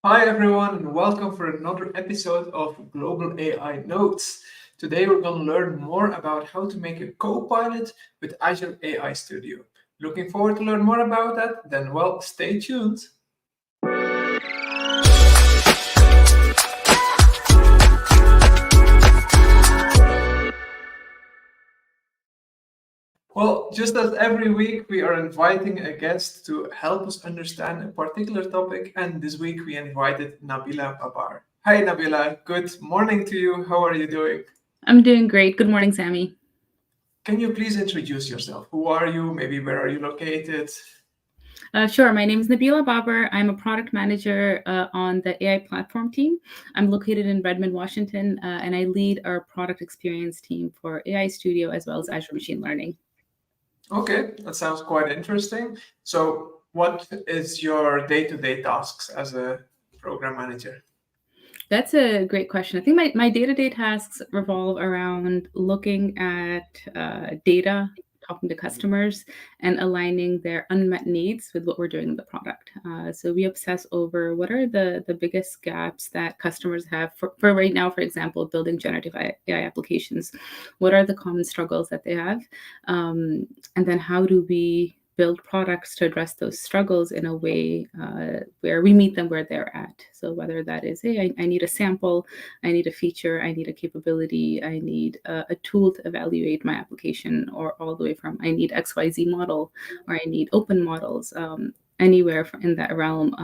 Hi, everyone, and welcome for another episode of Global AI Notes. Today, we're going to learn more about how to make a copilot with Azure AI Studio. Looking forward to learn more about that? Then, well, stay tuned. Well, just as every week, we are inviting a guest to help us understand a particular topic, and this week we invited Nabila Babar. Hi, Nabila. Good morning to you. How are you doing? I'm doing great. Good morning, Sammy. Can you please introduce yourself? Who are you? Maybe where are you located? Sure. My name is Nabila Babar. I'm a product manager on the AI platform team. I'm located in Redmond, Washington, and I lead our product experience team for AI Studio as well as Azure Machine Learning. Okay, that sounds quite interesting. So, what is your day-to-day tasks as a program manager? That's a great question. I think my day-to-day tasks revolve around looking at data, talking to customers, and aligning their unmet needs with what we're doing in the product. So we obsess over what are the biggest gaps that customers have for right now, for example, building generative AI applications. What are the common struggles that they have? And then how do we build products to address those struggles in a way where we meet them where they're at. So whether that is, hey, I need a sample, I need a feature, I need a capability, I need a tool to evaluate my application, or all the way from I need XYZ model, or I need open models. Anywhere in that realm,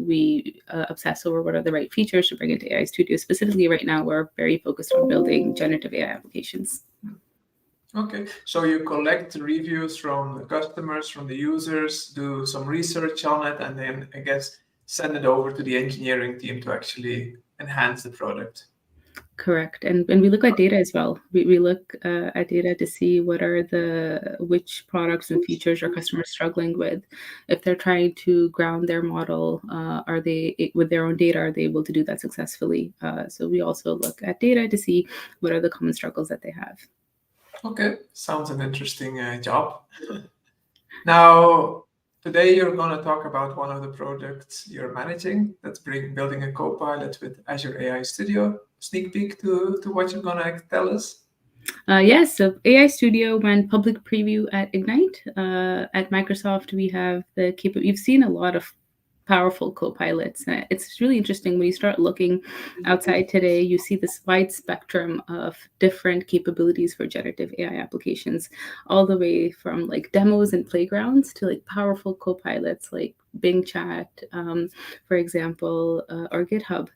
we obsess over what are the right features to bring into AI Studio. Specifically, right now, we're very focused on building generative AI applications. Okay, so you collect reviews from the customers, from the users, do some research on it, and then I guess send it over to the engineering team to actually enhance the product. Correct. And we look at data as well. We look at data to see what are which products and features are customers struggling with. If they're trying to ground their model, are they, with their own data, are they able to do that successfully? So we also look at data to see what are the common struggles that they have. Okay, sounds an interesting job. Now, today you're going to talk about one of the projects you're managing. That's building a copilot with Azure AI Studio. Sneak peek to what you're going to tell us. Yes, so AI Studio went public preview at Ignite. At Microsoft, we have the capability. You've seen a lot of powerful co-pilots. It's really interesting when you start looking outside today, you see this wide spectrum of different capabilities for generative AI applications, all the way from like demos and playgrounds to like powerful co-pilots like Bing Chat, for example, or GitHub.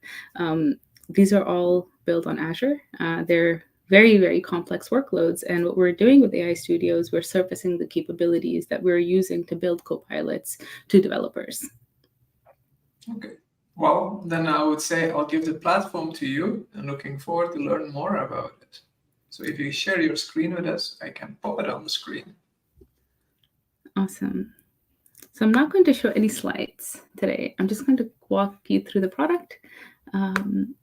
These are all built on Azure. They're very, very complex workloads. And what we're doing with AI Studios, we're surfacing the capabilities that we're using to build copilots to developers. Okay. Well, then I would say I'll give the platform to you and looking forward to learn more about it. So if you share your screen with us, I can pop it on the screen. Awesome. So I'm not going to show any slides today. I'm just going to walk you through the product. Um,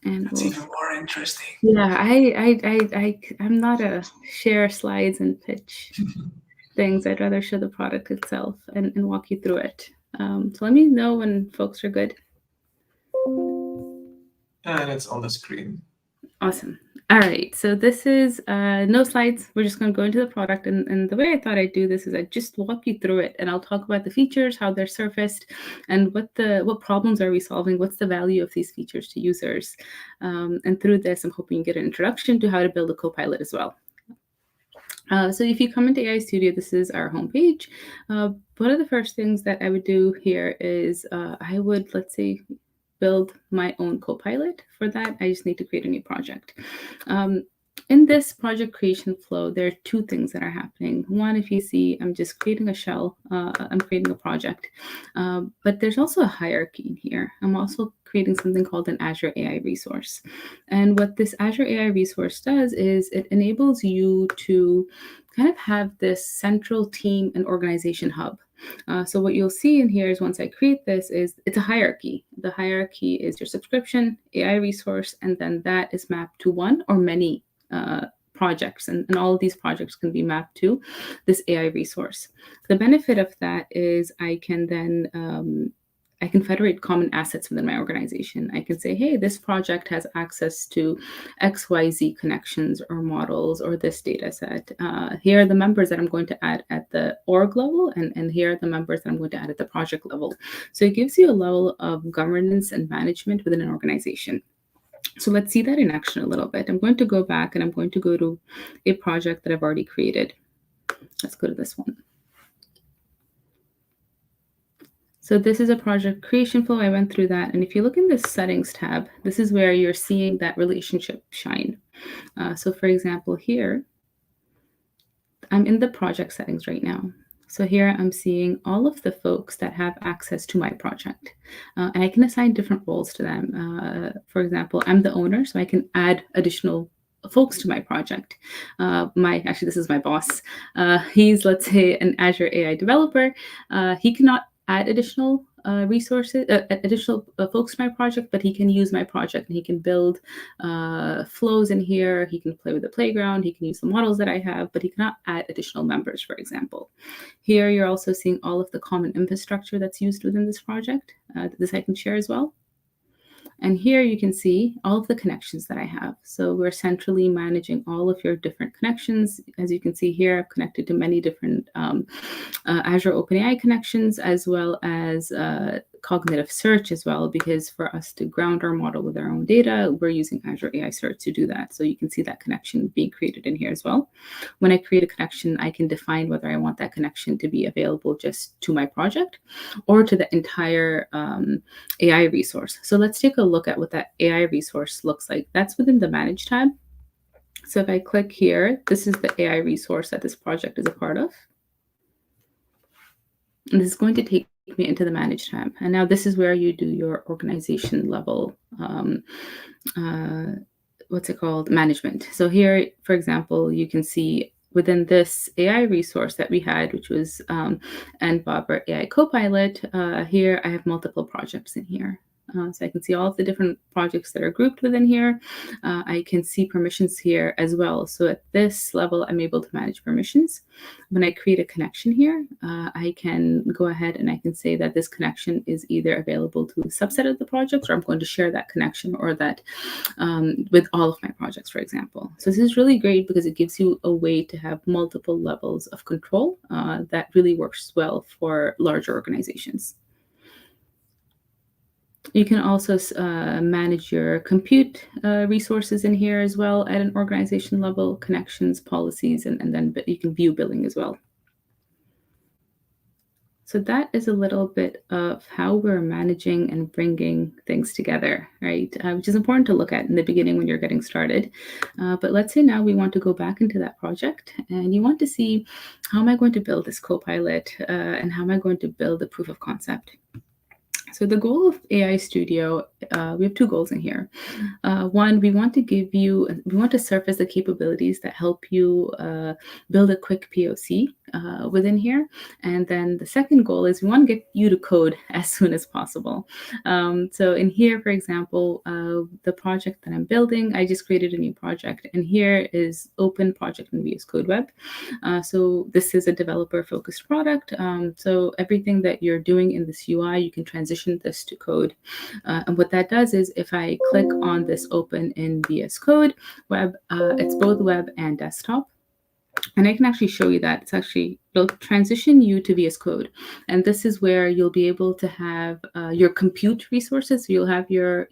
and That's we'll, even more interesting. yeah, I'm not a share slides and pitch things. I'd rather show the product itself and walk you through it. So let me know when folks are good. And it's on the screen. Awesome. All right. So this is no slides. We're just going to go into the product. And the way I thought I'd do this is I'd just walk you through it and I'll talk about the features, how they're surfaced, and what problems are we solving? What's the value of these features to users? And through this, I'm hoping you get an introduction to how to build a copilot as well. So if you come into AI Studio, this is our homepage. One of the first things that I would do here is I would, let's say, build my own copilot. For that, I just need to create a new project. In this project creation flow, there are two things that are happening. One, if you see, I'm just creating a shell, I'm creating a project, but there's also a hierarchy in here. I'm also creating something called an Azure AI resource. And what this Azure AI resource does is it enables you to kind of have this central team and organization hub. So what you'll see in here is once I create this is it's a hierarchy. The hierarchy is your subscription, AI resource, and then that is mapped to one or many projects. And all of these projects can be mapped to this AI resource. The benefit of that is I can then I can federate common assets within my organization. I can say, hey, this project has access to XYZ connections or models or this data set. Here are the members that I'm going to add at the org level, and here are the members that I'm going to add at the project level. So it gives you a level of governance and management within an organization. So let's see that in action a little bit. I'm going to go back and I'm going to go to a project that I've already created. Let's go to this one. So this is a project creation flow. I went through that. And if you look in this settings tab, this is where you're seeing that relationship shine. So for example, here, I'm in the project settings right now. So here I'm seeing all of the folks that have access to my project. And I can assign different roles to them. For example, I'm the owner, so I can add additional folks to my project. Actually, this is my boss. He's, let's say, an Azure AI developer. He cannot add additional additional folks to my project, but he can use my project and he can build flows in here. He can play with the playground. He can use the models that I have, but he cannot add additional members, for example. Here, you're also seeing all of the common infrastructure that's used within this project. This I can share as well. And here you can see all of the connections that I have. So we're centrally managing all of your different connections. As you can see here, I've connected to many different Azure OpenAI connections, as well as cognitive search as well, because for us to ground our model with our own data, we're using Azure AI Search to do that. So you can see that connection being created in here as well. When I create a connection, I can define whether I want that connection to be available just to my project or to the entire AI resource. So let's take a look at what that AI resource looks like. That's within the Manage tab. So if I click here, this is the AI resource that this project is a part of. And this is going to take me into the Manage tab. And now this is where you do your organization level, management. So here, for example, you can see within this AI resource that we had, which was Nabila Babar AI copilot, here I have multiple projects in here. So I can see all of the different projects that are grouped within here. I can see permissions here as well. So at this level, I'm able to manage permissions. When I create a connection here, I can go ahead and I can say that this connection is either available to a subset of the projects, or I'm going to share that connection or that with all of my projects, for example. So this is really great because it gives you a way to have multiple levels of control that really works well for larger organizations. You can also manage your compute resources in here as well at an organization level, connections, policies, and then you can view billing as well. So that is a little bit of how we're managing and bringing things together, right? Which is important to look at in the beginning when you're getting started. But let's say now we want to go back into that project and you want to see, how am I going to build this copilot and how am I going to build a proof of concept? So the goal of AI Studio, we have two goals in here. One, we want to surface the capabilities that help you build a quick POC within here. And then the second goal is we want to get you to code as soon as possible. So in here, for example, the project that I'm building, I just created a new project. And here is open project in VS Code Web. So this is a developer-focused product. So everything that you're doing in this UI, you can transition this to code. And what that does is if I click on this open in VS Code Web, it's both web and desktop. And I can actually show you that. It'll transition you to VS Code. And this is where you'll be able to have your compute resources. So you'll have your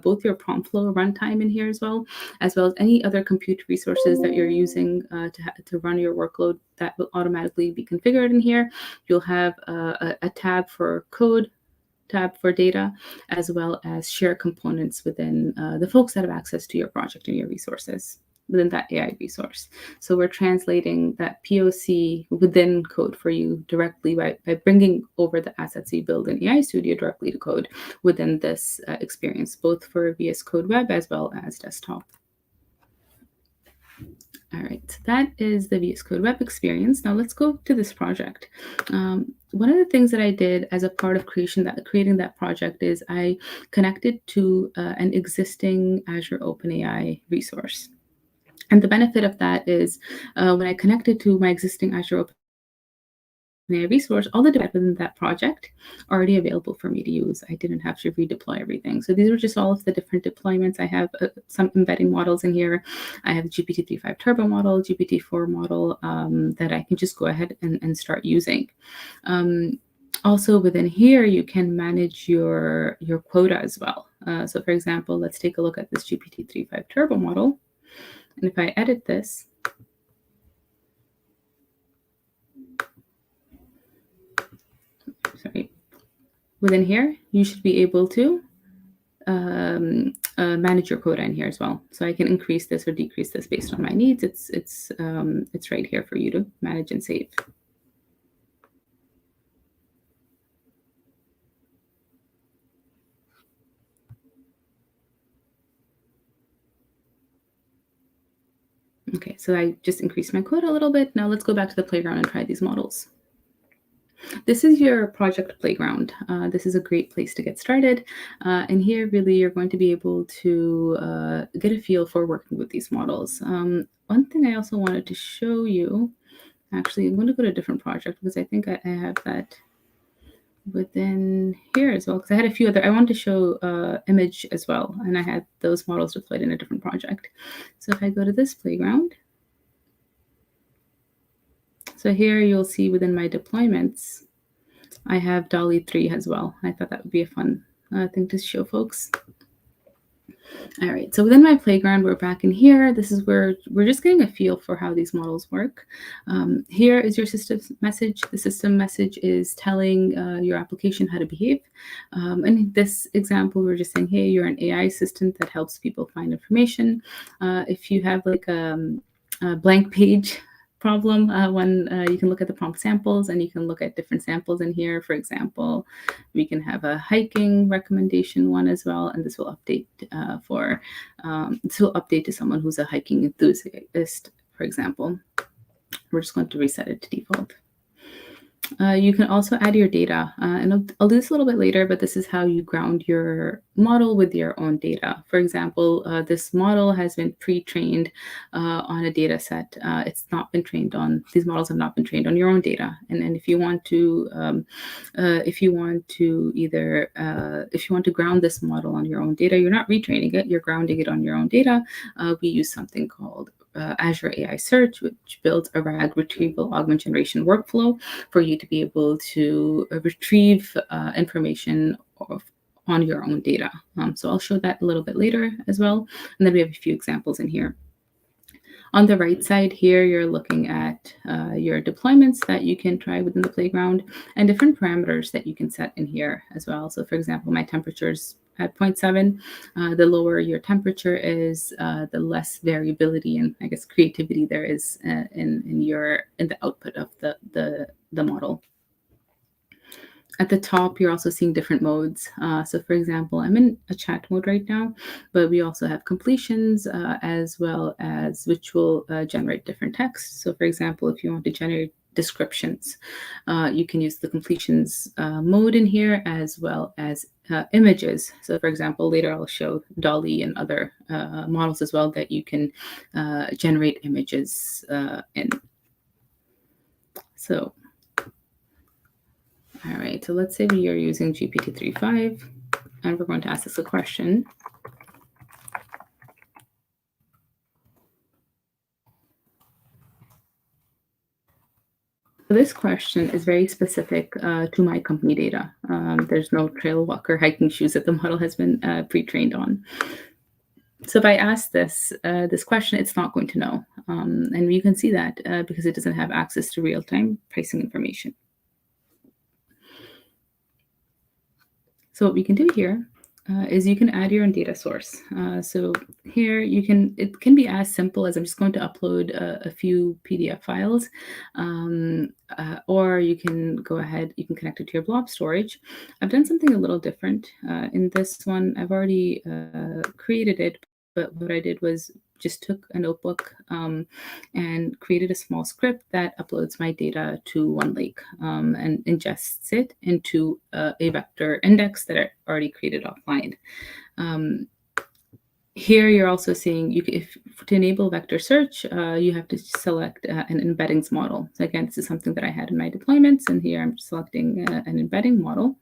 both your prompt flow runtime in here as well as any other compute resources that you're using to run your workload that will automatically be configured in here. You'll have a tab for code, tab for data, as well as share components within the folks that have access to your project and your resources within that AI resource. So we're translating that POC within code for you directly by bringing over the assets you build in AI Studio directly to code within this experience, both for VS Code Web as well as desktop. All right, so that is the VS Code Web experience. Now let's go to this project. One of the things that I did as a part of creating that project is I connected to an existing Azure OpenAI resource. And the benefit of that is when I connected to my existing Azure resource, all the data within that project already available for me to use. I didn't have to redeploy everything. So these are just all of the different deployments. I have some embedding models in here. I have GPT-3.5 Turbo model, GPT-4 model that I can just go ahead and start using. Also within here, you can manage your quota as well. So for example, let's take a look at this GPT-3.5 Turbo model. And if I edit this, sorry, within here, you should be able to manage your quota in here as well. So I can increase this or decrease this based on my needs. It's right here for you to manage and save. Okay, so I just increased my quota a little bit. Now let's go back to the playground and try these models. This is your project playground. This is a great place to get started. And here, really, you're going to be able to get a feel for working with these models. One thing I also wanted to show you, actually, I'm going to go to a different project because I think I have that within here as well, because I had a few other, I wanted to show image as well, and I had those models deployed in a different project. So if I go to this playground, so here you'll see within my deployments, I have DALL-E 3 as well. I thought that would be a fun thing to show folks. All right, so within my playground, we're back in here. This is where we're just getting a feel for how these models work. Here is your system message. The system message is telling your application how to behave. And in this example, we're just saying, hey, you're an AI assistant that helps people find information. If you have like a blank page problem, you can look at the prompt samples and you can look at different samples in here. For example, we can have a hiking recommendation one as well, and this will update to someone who's a hiking enthusiast, for example. We're just going to reset it to default. You can also add your data, and I'll do this a little bit later, but this is how you ground your model with your own data. For example, this model has been pre-trained on a data set. It's not been trained on, these models have not been trained on your own data. And if you want to, if you want to ground this model on your own data, you're not retraining it, you're grounding it on your own data. We use something called Azure AI Search, which builds a RAG retrieval augment generation workflow for you to be able to retrieve information on your own data. So I'll show that a little bit later as well. And then we have a few examples in here. On the right side here, you're looking at your deployments that you can try within the playground and different parameters that you can set in here as well. So for example, my temperature's at 0.7. The lower your temperature is, the less variability and I guess creativity there is in the output of the model. At the top, you're also seeing different modes. So for example, I'm in a chat mode right now, but we also have completions as well as which will generate different text. So for example, if you want to generate descriptions, you can use the completions mode in here as well as images. So for example, later I'll show DALL-E and other models as well that you can generate images in. So all right, so let's say we are using GPT-3.5 and we're going to ask this a question. So this question is very specific to my company data. There's no trail walker hiking shoes that the model has been pre-trained on. So if I ask this question, it's not going to know. And you can see that because it doesn't have access to real-time pricing information. So what we can do here is you can add your own data source. So here it can be as simple as I'm just going to upload a few PDF files, or you can go ahead, you can connect it to your blob storage. I've done something a little different. In this one, I've already created it, but what I did was just took a notebook and created a small script that uploads my data to OneLake and ingests it into a vector index that I already created offline. Here you're also seeing if to enable vector search, you have to select an embeddings model. So again, this is something that I had in my deployments, and here I'm selecting an embedding model.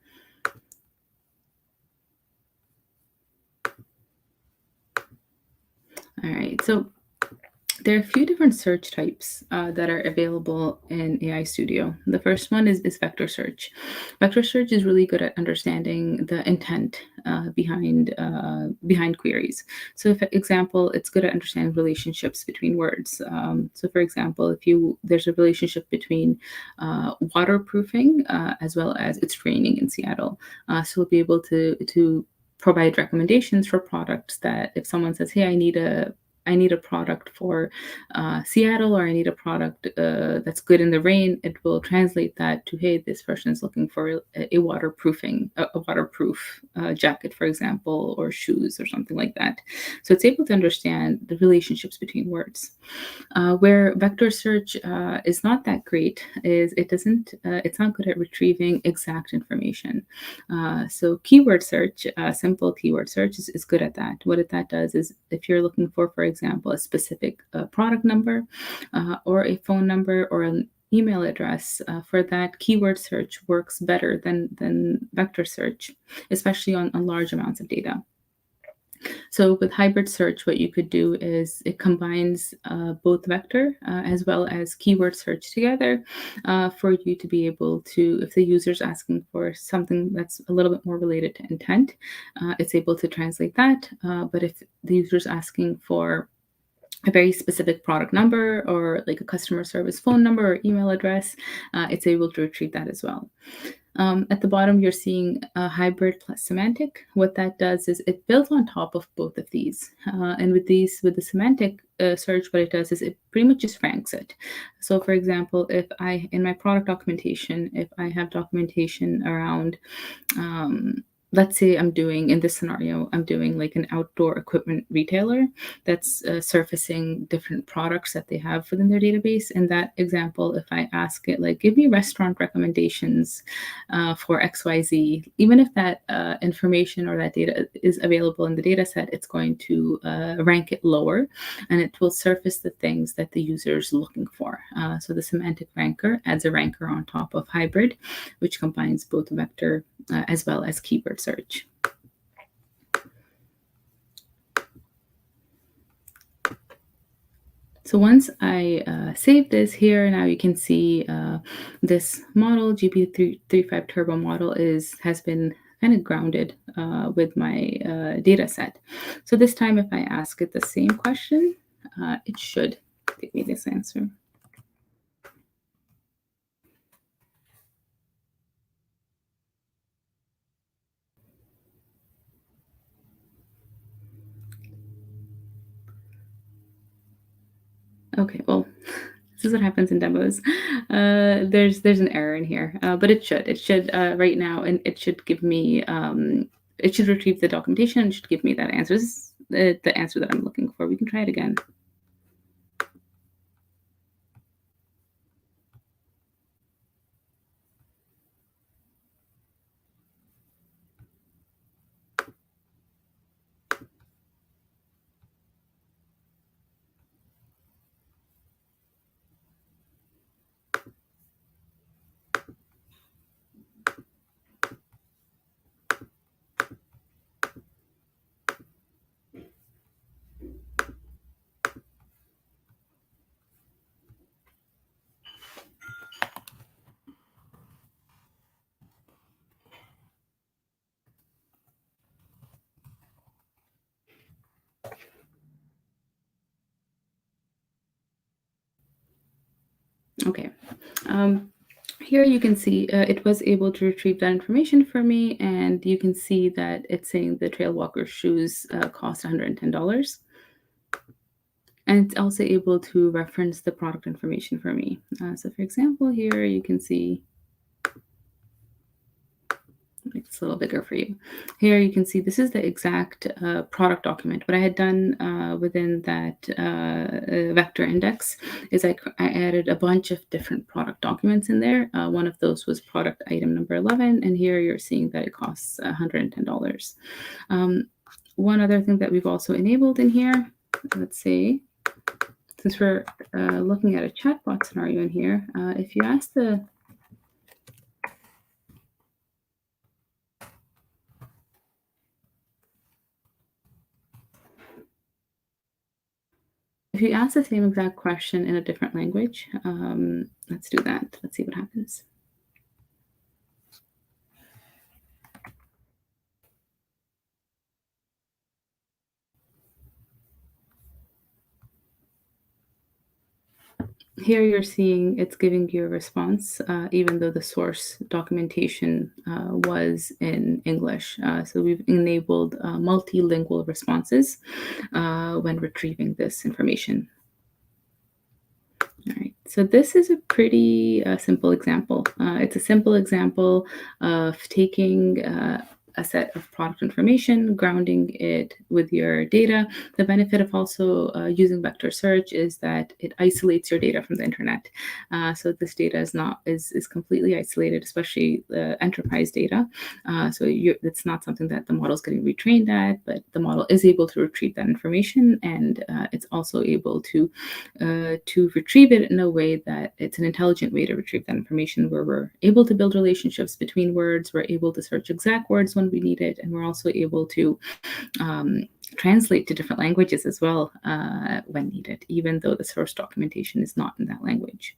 All right, so there are a few different search types that are available in AI Studio. The first one is vector search. Vector search is really good at understanding the intent behind queries. So, for example, it's good at understanding relationships between words. So, for example, there's a relationship between waterproofing as well as it's raining in Seattle, so we'll be able to provide recommendations for products that if someone says, "Hey, I need a product for Seattle, or I need a product that's good in the rain," it will translate that to, hey, this person is looking for a waterproof jacket, for example, or shoes or something like that. So it's able to understand the relationships between words. Where vector search is not that great is it's not good at retrieving exact information. So keyword search, simple keyword search is good at that. That does is if you're looking for example, a specific product number or a phone number or an email address, for that, keyword search works better than vector search, especially on large amounts of data. So with hybrid search, what you could do is it combines both vector as well as keyword search together for you to be able to, if the user's asking for something that's a little bit more related to intent, it's able to translate that. But if the user's asking for a very specific product number or like a customer service phone number or email address, it's able to retrieve that as well. At the bottom, you're seeing a hybrid plus semantic. What that does is it builds on top of both of these. And with the semantic search, what it does is it pretty much just ranks it. So, for example, in my product documentation, if I have documentation around, let's say in this scenario, I'm doing like an outdoor equipment retailer that's surfacing different products that they have within their database. In that example, if I ask it, like, give me restaurant recommendations for XYZ, even if that information or that data is available in the data set, it's going to rank it lower, and it will surface the things that the user is looking for. So the semantic ranker adds a ranker on top of hybrid, which combines both vector as well as keyword search. So once I save this here, now you can see this model, GP35 Turbo model, has been kind of grounded with my data set. So this time, if I ask it the same question, it should give me this answer. Okay, well, this is what happens in demos. There's an error in here, but it should right now, and it should give me it should retrieve the documentation and should give me that answer. This is the answer that I'm looking for. We can try it again. Okay. Here you can see it was able to retrieve that information for me, and you can see that it's saying the Trail Walker shoes cost $110. And it's also able to reference the product information for me. So for example, here you can see, make this a little bigger for you. Here you can see this is the exact product document. What I had done within that vector index is I added a bunch of different product documents in there. One of those was product item number 11, and here you're seeing that it costs $110. one other thing that we've also enabled in here, let's say, since we're looking at a chatbot scenario in here, if you ask the if you ask the same exact question in a different language, let's do that. Let's see what happens. Here you're seeing it's giving you a response, even though the source documentation was in English. So we've enabled multilingual responses when retrieving this information. All right, so this is a pretty simple example. It's a simple example of taking a set of product information, grounding it with your data. The benefit of also using vector search is that it isolates your data from the internet. So this data is completely isolated, especially the enterprise data. So it's not something that the model is getting retrained at, but the model is able to retrieve that information, and it's also able to retrieve it in a way that it's an intelligent way to retrieve that information, where we're able to build relationships between words, we're able to search exact words when we need it, and we're also able to translate to different languages as well when needed, even though the source documentation is not in that language.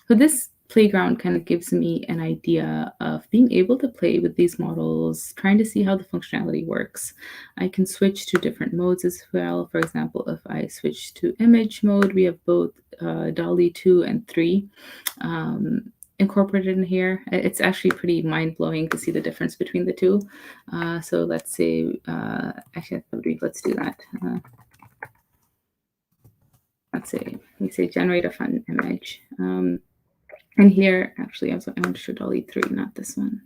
So this playground kind of gives me an idea of being able to play with these models, trying to see how the functionality works. I can switch to different modes as well. For example, if I switch to image mode, we have both DALL-E 2 and 3 incorporated in here. It's actually pretty mind-blowing to see the difference between the two. So let's say, actually, let's do that. Let's say, we say generate a fun image. And here, actually, I want to show DALL-E 3, not this one.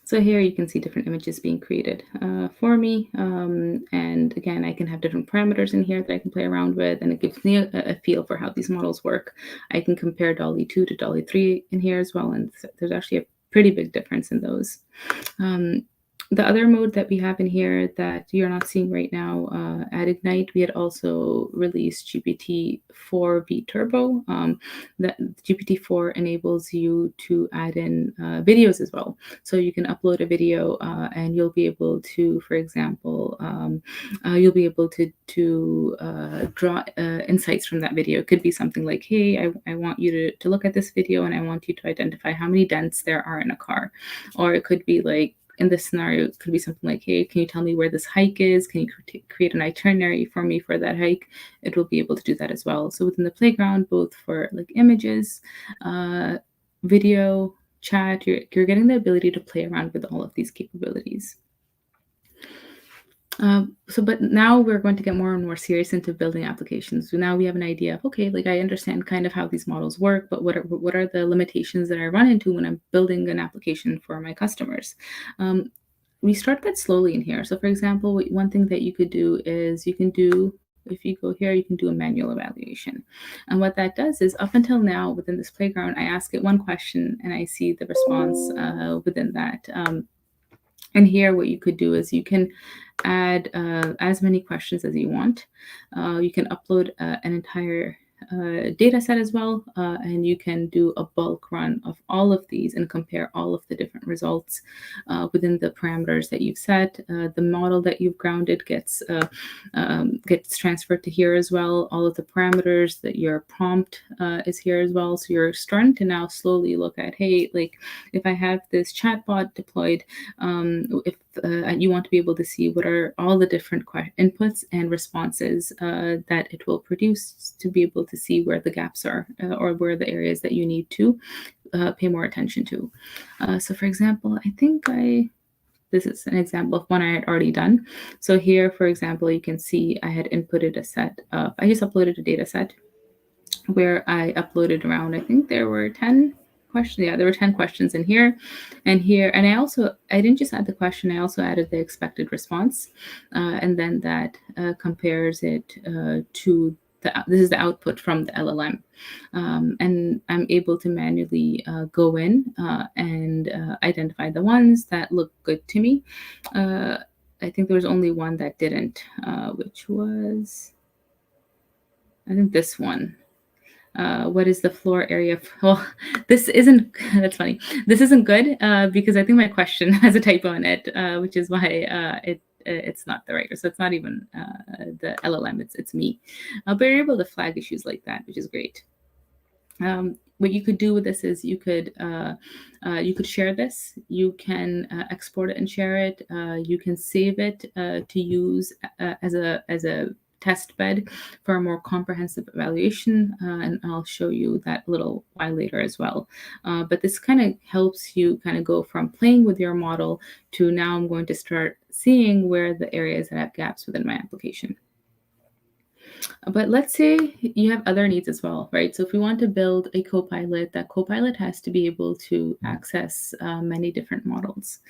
So here you can see different images being created for me. And again, I can have different parameters in here that I can play around with, and it gives me a feel for how these models work. I can compare DALL-E 2 to DALL-E 3 in here as well, and there's actually a pretty big difference in those. The other mode that we have in here that you're not seeing right now, at Ignite, we had also released GPT-4 Turbo. That GPT-4 enables you to add in videos as well. So you can upload a video and you'll be able to, for example, you'll be able to draw insights from that video. It could be something like, hey, I want you to look at this video and I want you to identify how many dents there are in a car. Or it could be like, in this scenario, it could be something like, hey, can you tell me where this hike is? Can you create an itinerary for me for that hike? It will be able to do that as well. So within the playground, both for like images, video, chat, you're getting the ability to play around with all of these capabilities. But now we're going to get more and more serious into building applications. So now we have an idea of, okay, like I understand kind of how these models work, but what are the limitations that I run into when I'm building an application for my customers? We start that slowly in here. So for example, one thing that you could do is if you go here, you can do a manual evaluation. And what that does is, up until now, within this playground, I ask it one question and I see the response within that. And here what you could do is you can add as many questions as you want. You can upload an entire data set as well, and you can do a bulk run of all of these and compare all of the different results within the parameters that you've set. The model that you've grounded gets transferred to here as well. All of the parameters that your prompt is here as well. So you're starting to now slowly look at, hey, like if I have this chatbot deployed, if you want to be able to see what are all the different inputs and responses that it will produce, to be able to see where the gaps are or where the areas that you need to pay more attention to. So for example, I think this is an example of one I had already done. So here, for example, you can see I had inputted a set of, I just uploaded a data set where I uploaded around, I think there were 10 questions. Yeah, there were 10 questions in here. And here, and I didn't just add the question, I also added the expected response. And then that compares it to this is the output from the LLM. And I'm able to manually go in and identify the ones that look good to me. I think there was only one that didn't, which was, I think this one. What is the floor area? Well, this isn't, that's funny. This isn't good because I think my question has a typo in it, which is why it's not the writer. So it's not even the LLM, it's me. But you're able to flag issues like that, which is great. What you could do with this is you could share this. You can export it and share it. You can save it to use as a test bed for a more comprehensive evaluation, and I'll show you that a little while later as well. But this kind of helps you kind of go from playing with your model to now I'm going to start seeing where the areas that have gaps within my application. But let's say you have other needs as well, right? So if we want to build a copilot, that copilot has to be able to access many different models.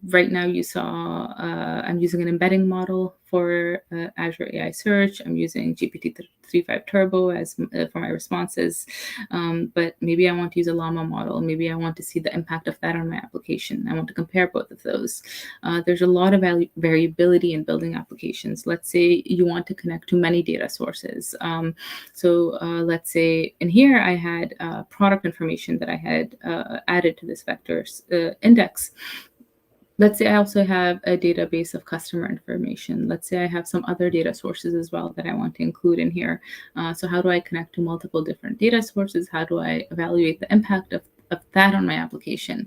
Right now you saw I'm using an embedding model for Azure AI Search. I'm using GPT-3.5 Turbo as for my responses. But maybe I want to use a Llama model. Maybe I want to see the impact of that on my application. I want to compare both of those. There's a lot of variability in building applications. Let's say you want to connect to many data sources. Let's say in here I had product information that I had added to this vector index. Let's say I also have a database of customer information. Let's say I have some other data sources as well that I want to include in here. So how do I connect to multiple different data sources? How do I evaluate the impact of that on my application?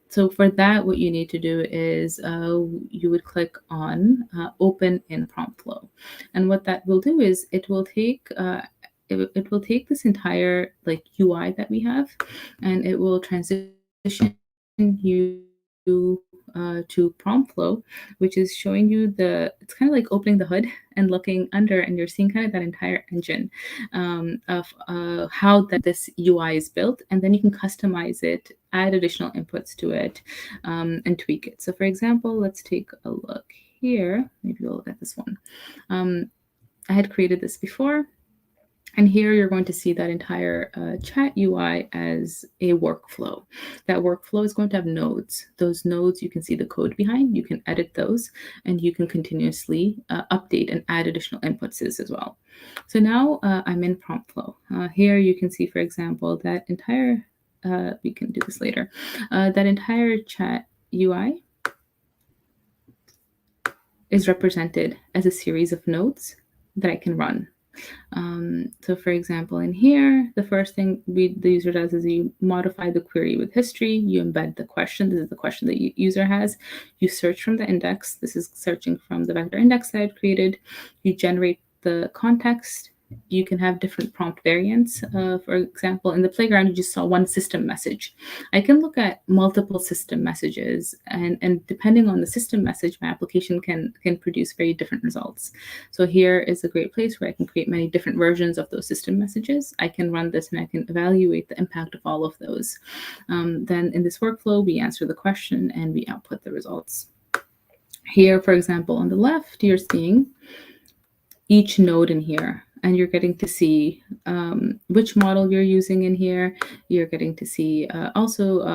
So for that, what you need to do is you would click on Open in Prompt Flow. And what that will do is it will take this entire like UI that we have, and it will transition you to prompt flow, which is showing you it's kind of like opening the hood and looking under, and you're seeing kind of that entire engine of how this UI is built, and then you can customize it, add additional inputs to it, and tweak it. So for example, let's take a look here. Maybe we'll look at this one. I had created this before. And here you're going to see that entire chat UI as a workflow. That workflow is going to have nodes. Those nodes, you can see the code behind, you can edit those, and you can continuously update and add additional inputs as well. So now I'm in prompt flow. Here you can see, for example, that entire, we can do this later, that entire chat UI is represented as a series of nodes that I can run. So for example, in here, the first thing the user does is you modify the query with history, you embed the question. This is the question the user has. You search from the index. This is searching from the vector index that I've created. You generate the context. You can have different prompt variants. For example, in the playground, you just saw one system message. I can look at multiple system messages, and depending on the system message, my application can produce very different results. So here is a great place where I can create many different versions of those system messages. I can run this and I can evaluate the impact of all of those. Then in this workflow, we answer the question and we output the results. Here, for example, on the left, you're seeing each node in here, and you're getting to see which model you're using in here. You're getting to see also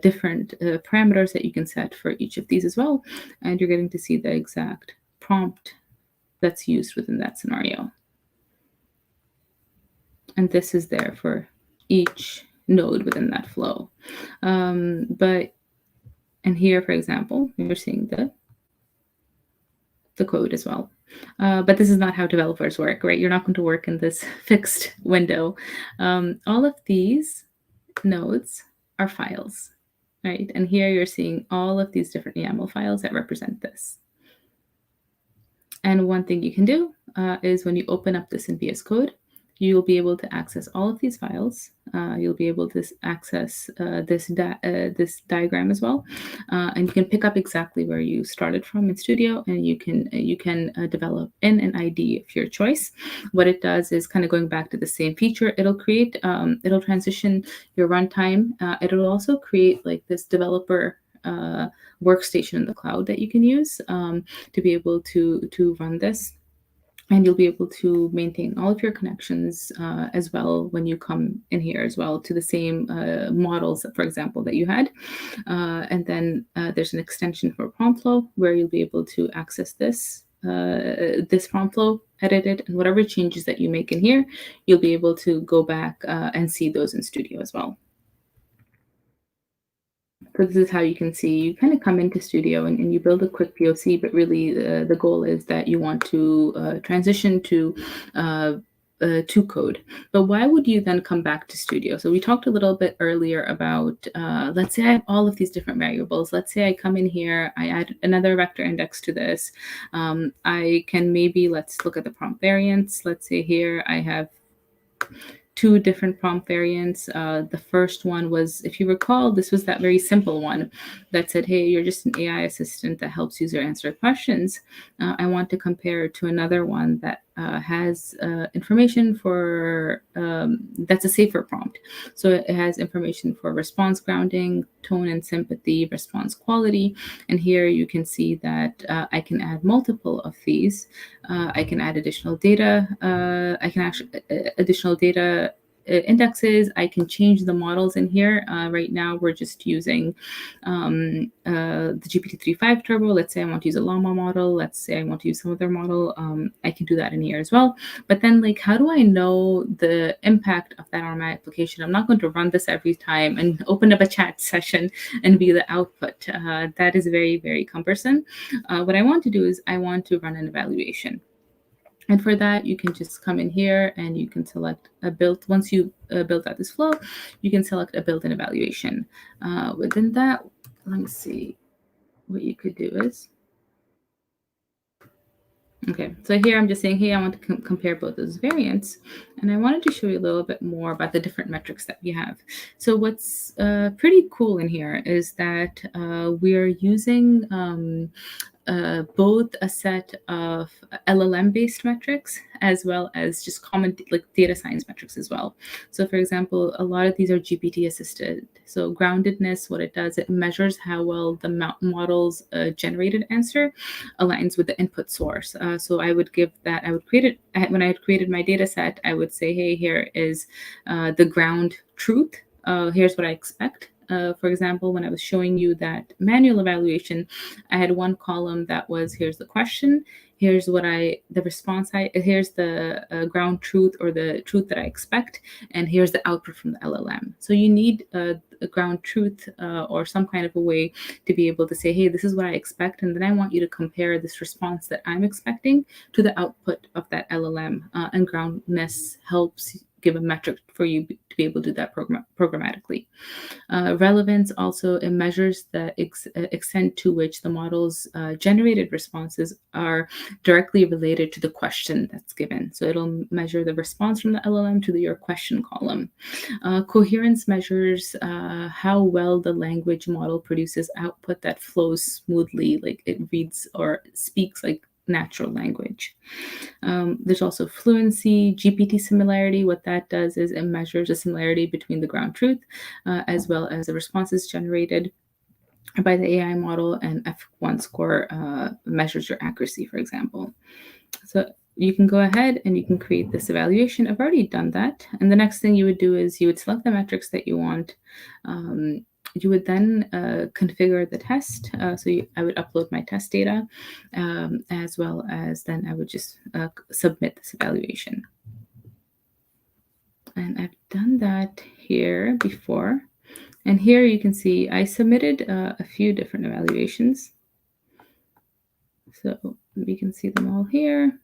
different parameters that you can set for each of these as well. And you're getting to see the exact prompt that's used within that scenario. And this is there for each node within that flow. And here, for example, you're seeing the code as well. But this is not how developers work, right? You're not going to work in this fixed window. All of these nodes are files, right? And here you're seeing all of these different YAML files that represent this. And one thing you can do is when you open up this in VS Code, you'll be able to access all of these files. You'll be able to access this diagram as well, and you can pick up exactly where you started from in Studio, and you can develop in an ID of your choice. What it does is kind of going back to the same feature. It'll transition your runtime. It'll also create like this developer workstation in the cloud that you can use to be able to run this, and you'll be able to maintain all of your connections as well when you come in here as well to the same models, for example, that you had. And then there's an extension for prompt flow where you'll be able to access this prompt flow, edit it, and whatever changes that you make in here, you'll be able to go back and see those in Studio as well. So this is how you can see, you kind of come into Studio and you build a quick POC, but really the goal is that you want to transition to code. But why would you then come back to Studio? So we talked a little bit earlier about, let's say I have all of these different variables. Let's say I come in here, I add another vector index to this. I can maybe, let's look at the prompt variants. Let's say here I have two different prompt variants. The first one was, if you recall, this was that very simple one that said, hey, you're just an AI assistant that helps user answer questions. I want to compare to another one that has information for, that's a safer prompt. So it has information for response grounding, tone and sympathy, response quality. And here you can see that I can add multiple of these. I can add additional data. I can actually additional data indexes. I can change the models in here. Right now, we're just using the GPT-3.5 Turbo. Let's say I want to use a Llama model. Let's say I want to use some other model. I can do that in here as well. But then, like, how do I know the impact of that on my application? I'm not going to run this every time and open up a chat session and view the output. That is very, very cumbersome. What I want to do is I want to run an evaluation. And for that, you can just come in here and you can select a build. Once you build out this flow, you can select a built-in evaluation. Within that, let me see what you could do is. Okay, so here I'm just saying, hey, I want to compare both those variants. And I wanted to show you a little bit more about the different metrics that we have. So what's pretty cool in here is that we're using both a set of LLM-based metrics as well as just common like data science metrics as well. So for example, a lot of these are GPT assisted. So groundedness, what it does, it measures how well the model's generated answer aligns with the input source. So I would give that, I would create it, when I had created my data set, I would say, hey, here is the ground truth. Here's what I expect. For example, when I was showing you that manual evaluation, I had one column that was, here's the question, here's what the response, here's the ground truth or the truth that I expect, and here's the output from the LLM. So you need a ground truth or some kind of a way to be able to say, hey, this is what I expect, and then I want you to compare this response that I'm expecting to the output of that LLM, and groundness helps give a metric for you to be able to do that programmatically. Relevance also, it measures the extent to which the model's generated responses are directly related to the question that's given. So it'll measure the response from the LLM to your question column. Coherence measures how well the language model produces output that flows smoothly, like it reads or speaks like natural language. There's also fluency, GPT similarity. What that does is it measures the similarity between the ground truth as well as the responses generated by the AI model, and F1 score measures your accuracy, for example. So you can go ahead and you can create this evaluation. I've already done that. And the next thing you would do is you would select the metrics that you want. You would then configure the test. I would upload my test data, as well as then I would just submit this evaluation. And I've done that here before. And here you can see I submitted a few different evaluations. So we can see them all here.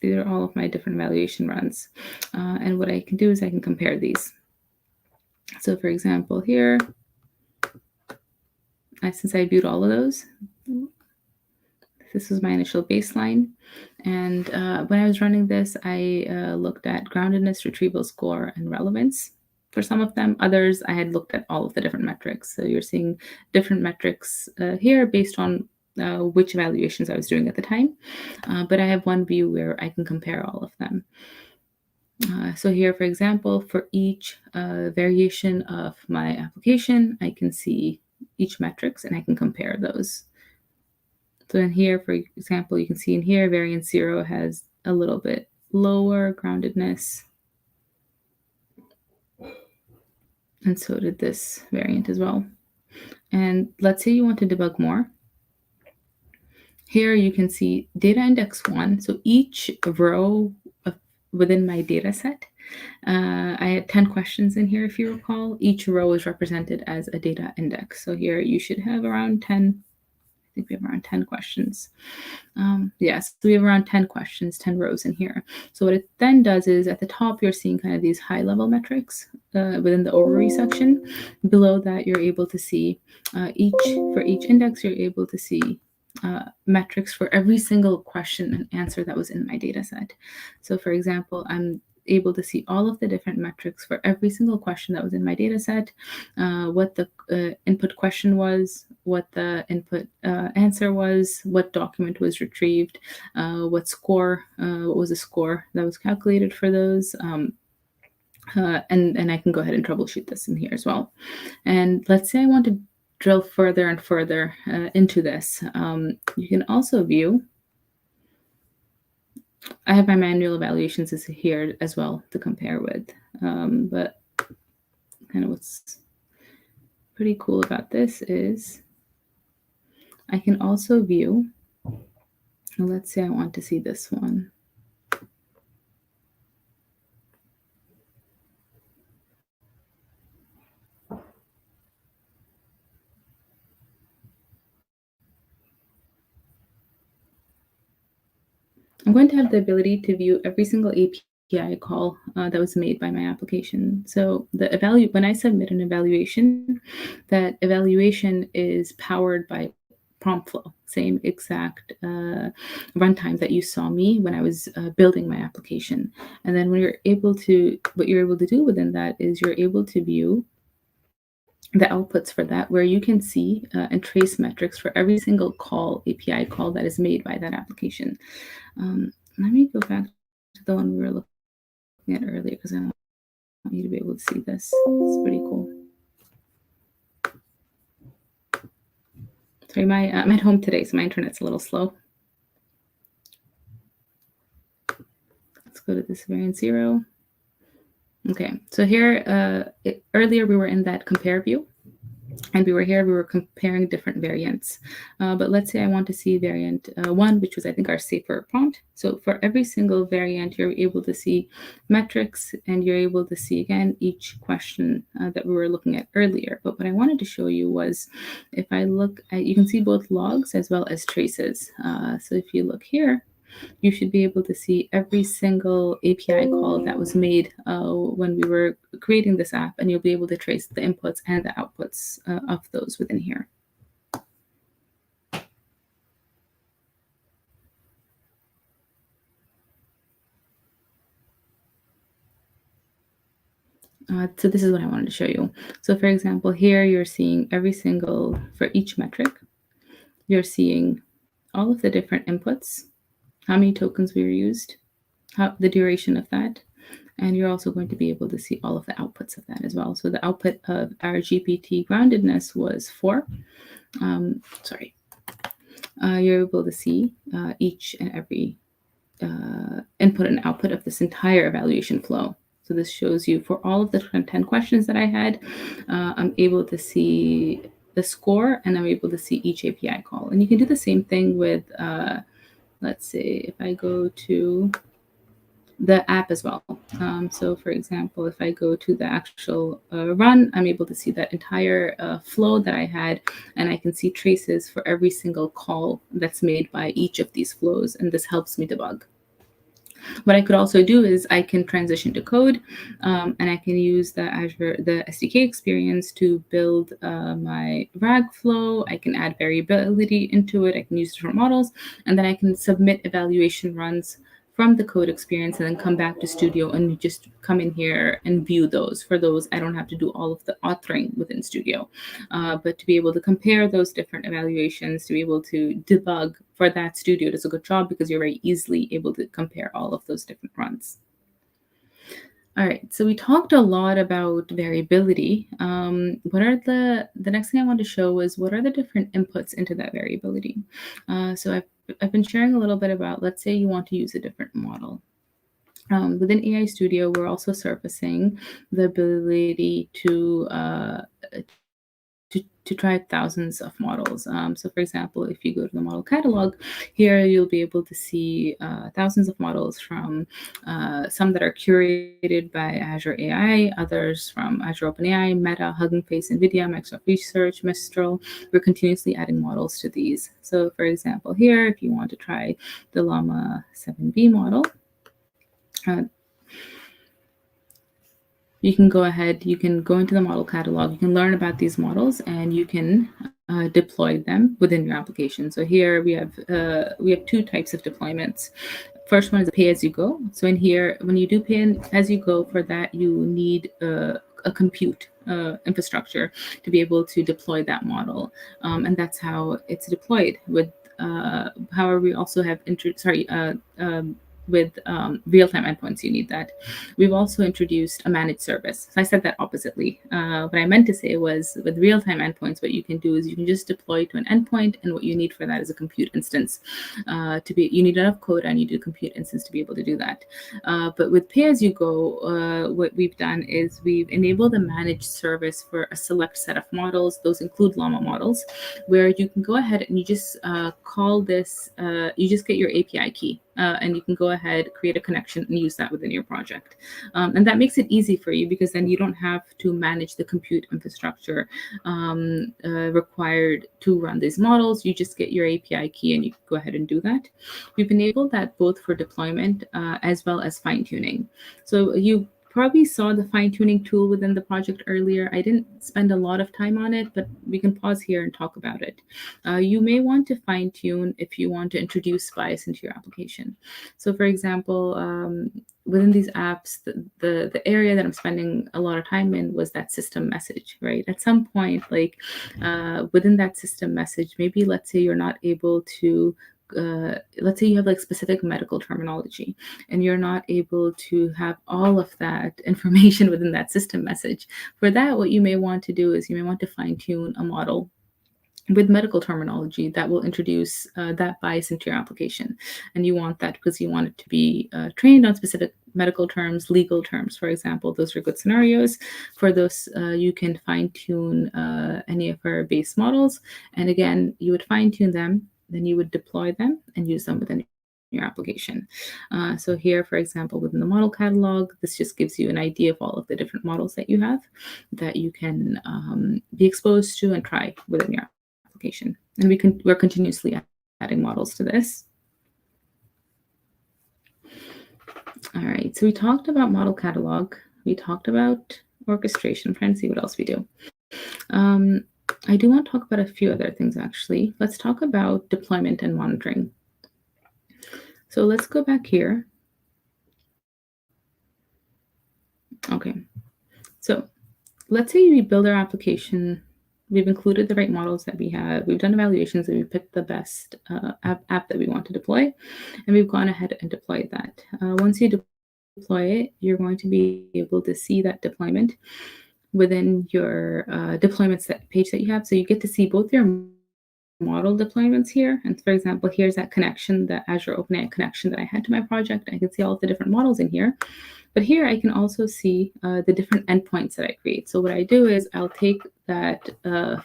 These are all of my different evaluation runs. And what I can do is I can compare these. So for example, here, since I viewed all of those, this was my initial baseline. And when I was running this, I looked at groundedness, retrieval score, and relevance for some of them. Others, I had looked at all of the different metrics. So you're seeing different metrics here based on which evaluations I was doing at the time. But I have one view where I can compare all of them. So here, for example, for each variation of my application, I can see each metrics and I can compare those. So in here, for example, you can see in here, variant 0 has a little bit lower groundedness. And so did this variant as well. And let's say you want to debug more. Here you can see data index 1. So each row within my data set, I had 10 questions in here, if you recall. Each row is represented as a data index. So here you should have around 10, I think we have around 10 questions. Yes, so we have around 10 questions, 10 rows in here. So what it then does is at the top, you're seeing kind of these high level metrics within the overview section. Below that, you're able to see for each index, you're able to see metrics for every single question and answer that was in my data set. So for example, I'm able to see all of the different metrics for every single question that was in my data set, what the input question was, what the input answer was, what document was retrieved, what was the score that was calculated for those. And I can go ahead and troubleshoot this in here as well. And let's say I want to drill further and further into this. You can also view, I have my manual evaluations is here as well to compare with. But kind of what's pretty cool about this is I can also view, let's say I want to see this one. I'm going to have the ability to view every single API call that was made by my application. So when I submit an evaluation, that evaluation is powered by prompt flow, same exact runtime that you saw me when I was building my application. And then what you're able to do within that is you're able to view the outputs for that, where you can see and trace metrics for every single API call that is made by that application. Let me go back to the one we were looking at earlier because I want you to be able to see this. It's pretty cool. Sorry, I'm at home today, so my internet's a little slow. Let's go to this variant 0. Okay, so here, earlier we were in that compare view. And we were comparing different variants. But let's say I want to see variant 1, which was, I think, our safer prompt. So for every single variant, you're able to see metrics, and you're able to see, again, each question that we were looking at earlier. But what I wanted to show you was, if I look at, you can see both logs as well as traces. So if you look here, you should be able to see every single API call that was made when we were creating this app, and you'll be able to trace the inputs and the outputs of those within here. So this is what I wanted to show you. So for example, here you're seeing for each metric, you're seeing all of the different inputs, how many tokens were used, the duration of that, and you're also going to be able to see all of the outputs of that as well. So the output of our GPT groundedness was 4. You're able to see each and every input and output of this entire evaluation flow. So this shows you for all of the 10 questions that I had, I'm able to see the score, and I'm able to see each API call. And you can do the same thing with, let's say, if I go to the app as well. So for example, if I go to the actual run, I'm able to see that entire flow that I had, and I can see traces for every single call that's made by each of these flows, and this helps me debug. What I could also do is I can transition to code, and I can use the SDK experience to build my RAG flow. I can add variability into it. I can use different models, and then I can submit evaluation runs from the code experience and then come back to Studio and just come in here and view those. For those, I don't have to do all of the authoring within Studio, but to be able to compare those different evaluations, to be able to debug for that Studio does a good job because you're very easily able to compare all of those different runs. All right, so we talked a lot about variability. What are the next thing I want to show is what are the different inputs into that variability. So I've been sharing a little bit about, let's say you want to use a different model. Within AI Studio, we're also surfacing the ability to try thousands of models. So for example, if you go to the model catalog, here you'll be able to see thousands of models from some that are curated by Azure AI, others from Azure OpenAI, Meta, Hugging Face, NVIDIA, Microsoft Research, Mistral. We're continuously adding models to these. So for example, here, if you want to try the Llama 7B model, uh, you can go ahead, you can go into the model catalog, you can learn about these models, and you can deploy them within your application. So here we have two types of deployments. First one is pay as you go. So in here, when you do pay as you go, for that you need a compute infrastructure to be able to deploy that model, and that's how it's deployed. However, we also have with real-time endpoints, you need that. We've also introduced a managed service. So I said that oppositely. What I meant to say was with real-time endpoints, what you can do is you can just deploy to an endpoint, and what you need for that is a compute instance. You need enough code and you need a compute instance to be able to do that. But with pay-as-you-go, what we've done is we've enabled a managed service for a select set of models. Those include Llama models, where you can go ahead and you just call this, you just get your API key. And you can go ahead, create a connection, and use that within your project. And that makes it easy for you because then you don't have to manage the compute infrastructure required to run these models. You just get your API key and you can go ahead and do that. We've enabled that both for deployment as well as fine-tuning. So you probably saw the fine-tuning tool within the project earlier. I didn't spend a lot of time on it, but we can pause here and talk about it. You may want to fine-tune if you want to introduce bias into your application. So for example, within these apps, the area that I'm spending a lot of time in was that system message, right? At some point, like within that system message, maybe let's say you're not able to let's say you have like specific medical terminology and you're not able to have all of that information within that system message. For that, what you may want to do is you may want to fine-tune a model with medical terminology that will introduce that bias into your application. And you want that because you want it to be trained on specific medical terms, legal terms, for example. Those are good scenarios. For those, you can fine-tune any of our base models. And again, you would fine-tune them, then you would deploy them and use them within your application. So here, for example, within the model catalog, this just gives you an idea of all of the different models that you have that you can be exposed to and try within your application. And we're continuously adding models to this. All right, so we talked about model catalog. We talked about orchestration. I'm trying to see what else we do. I do want to talk about a few other things, actually. Let's talk about deployment and monitoring. So let's go back here. Okay, so let's say we build our application. We've included the right models that we have. We've done evaluations and we picked the best app that we want to deploy. And we've gone ahead and deployed that. Once you deploy it, you're going to be able to see that deployment within your deployments page that you have. So you get to see both your model deployments here. And for example, here's that connection, the Azure OpenAI connection that I had to my project. I can see all of the different models in here. But here I can also see the different endpoints that I create. So what I do is I'll take that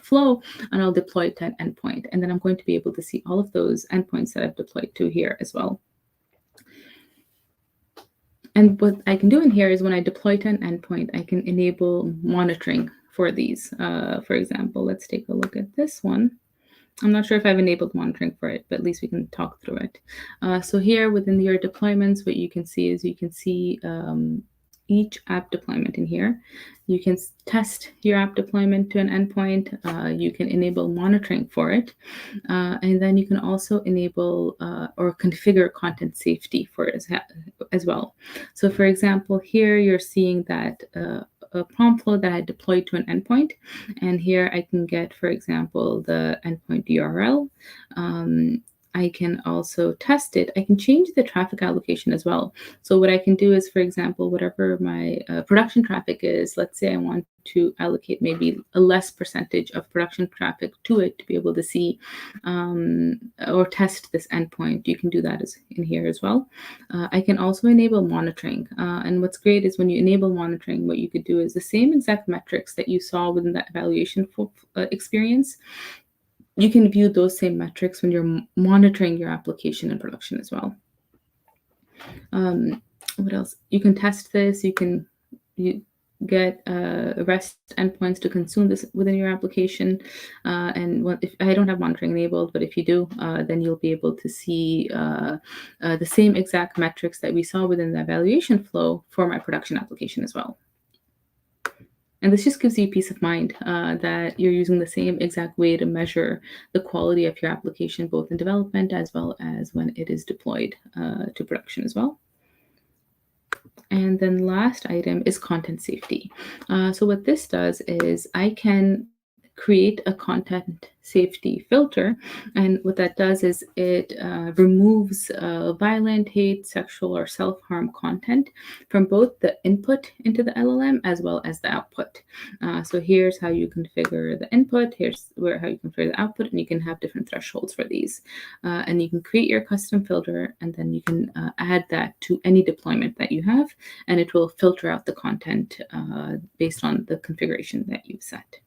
flow and I'll deploy it to an endpoint. And then I'm going to be able to see all of those endpoints that I've deployed to here as well. And what I can do in here is when I deploy to an endpoint, I can enable monitoring for these. For example, let's take a look at this one. I'm not sure if I've enabled monitoring for it, but at least we can talk through it. So here within your deployments, what you can see is you can see each app deployment in here. You can test your app deployment to an endpoint. You can enable monitoring for it. And then you can also enable or configure content safety for it as well. So for example, here you're seeing that a prompt flow that I deployed to an endpoint. And here I can get, for example, the endpoint URL. I can also test it. I can change the traffic allocation as well. So what I can do is, for example, whatever my production traffic is, let's say I want to allocate maybe a less percentage of production traffic to it to be able to see or test this endpoint. You can do that in here as well. I can also enable monitoring. And what's great is when you enable monitoring, what you could do is the same exact metrics that you saw within that evaluation experience. You can view those same metrics when you're monitoring your application in production as well. What else? You can test this. You get REST endpoints to consume this within your application. And if I don't have monitoring enabled, but if you do, then you'll be able to see the same exact metrics that we saw within the evaluation flow for my production application as well. And this just gives you peace of mind that you're using the same exact way to measure the quality of your application, both in development as well as when it is deployed to production as well. And then last item is content safety. So what this does is I can create a content safety filter. And what that does is it removes violent, hate, sexual, or self-harm content from both the input into the LLM as well as the output. So here's how you configure the input, here's how you configure the output, and you can have different thresholds for these. And you can create your custom filter, and then you can add that to any deployment that you have, and it will filter out the content based on the configuration that you've set.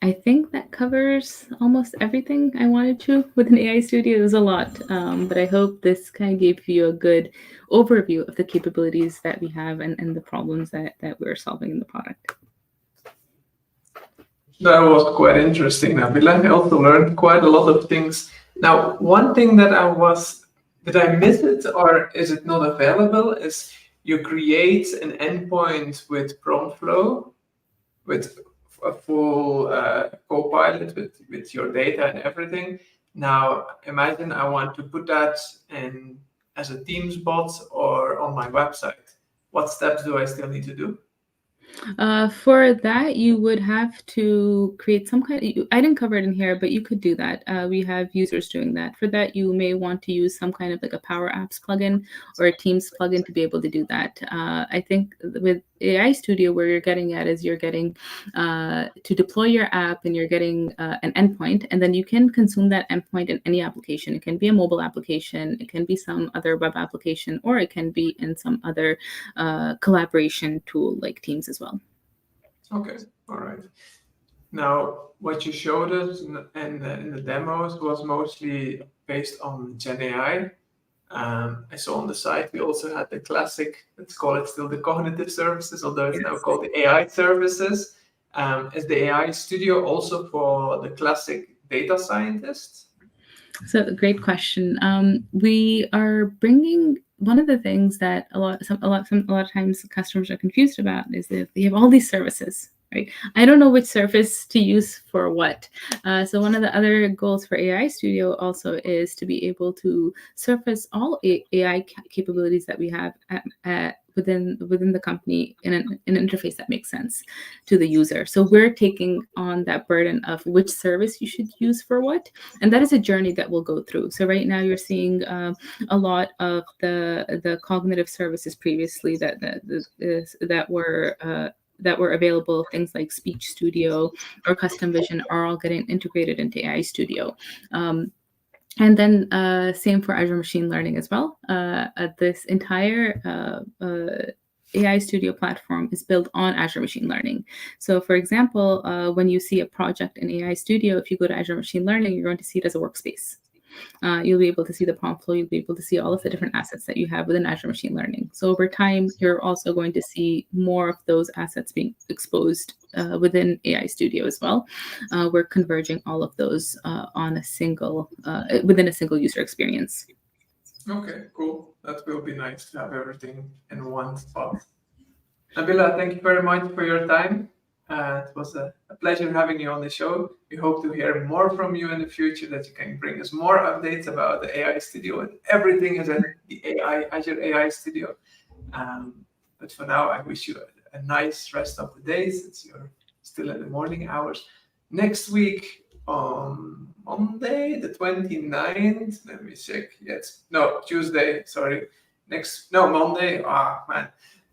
I think that covers almost everything I wanted to with an AI Studio. It was a lot, but I hope this kind of gave you a good overview of the capabilities that we have and the problems that we're solving in the product. That was quite interesting, Nabila. I also learned quite a lot of things. Now, one thing that did I miss it or is it not available, is you create an endpoint with prompt flow, with a full copilot with your data and everything. Now, imagine I want to put that in as a Teams bot or on my website. What steps do I still need to do? For that, you would have to create some kind of, I didn't cover it in here, but you could do that. We have users doing that. For that, you may want to use some kind of like a Power Apps plugin or a Teams plugin to be able to do that. I think with AI Studio, where you're getting at is you're getting to deploy your app and you're getting an endpoint, and then you can consume that endpoint in any application. It can be a mobile application, it can be some other web application, or it can be in some other collaboration tool like Teams as well. Okay, all right. Now, what you showed us in the demos was mostly based on Gen AI. I saw on the site we also had the classic, let's call it still the cognitive services, although it's now called the AI services. Is the AI Studio also for the classic data scientists? So, great question. We are bringing one of the things that a lot of times customers are confused about is that they have all these services. Right. I don't know which service to use for what. So one of the other goals for AI Studio also is to be able to surface all AI capabilities that we have within the company in an interface that makes sense to the user. So we're taking on that burden of which service you should use for what, and that is a journey that we'll go through. So right now you're seeing a lot of the cognitive services previously that were available, things like Speech Studio or Custom Vision are all getting integrated into AI Studio. And then same for Azure Machine Learning as well. This entire AI Studio platform is built on Azure Machine Learning. So for example, when you see a project in AI Studio, if you go to Azure Machine Learning, you're going to see it as a workspace. you'll be able to see the prompt flow. You'll be able to see all of the different assets that you have within Azure Machine Learning. So over time, you're also going to see more of those assets being exposed within AI Studio as well. We're converging all of those on a single within a single user experience. Okay, cool. That will be nice to have everything in one spot. Nabila, thank you very much for your time. It was a pleasure having you on the show. We hope to hear more from you in the future, that you can bring us more updates about the AI Studio and everything is in the Azure AI Studio. But for now, I wish you a nice rest of the day since you're still in the morning hours. Next week, on Monday, the 29th, let me check. Yes, no, Tuesday, sorry. Monday. Ah, man.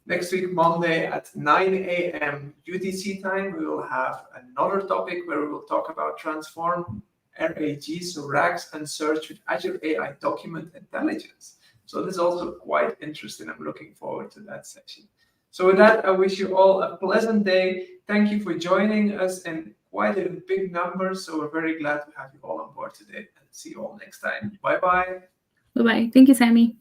Next week, Monday at 9 a.m. UTC time, we will have another topic where we will talk about transform RAG, so RAGs and search with Azure AI document intelligence. So this is also quite interesting. I'm looking forward to that session. So with that, I wish you all a pleasant day. Thank you for joining us in quite a big number. So we're very glad to have you all on board today and see you all next time. Bye-bye. Bye bye. Thank you, Sammy.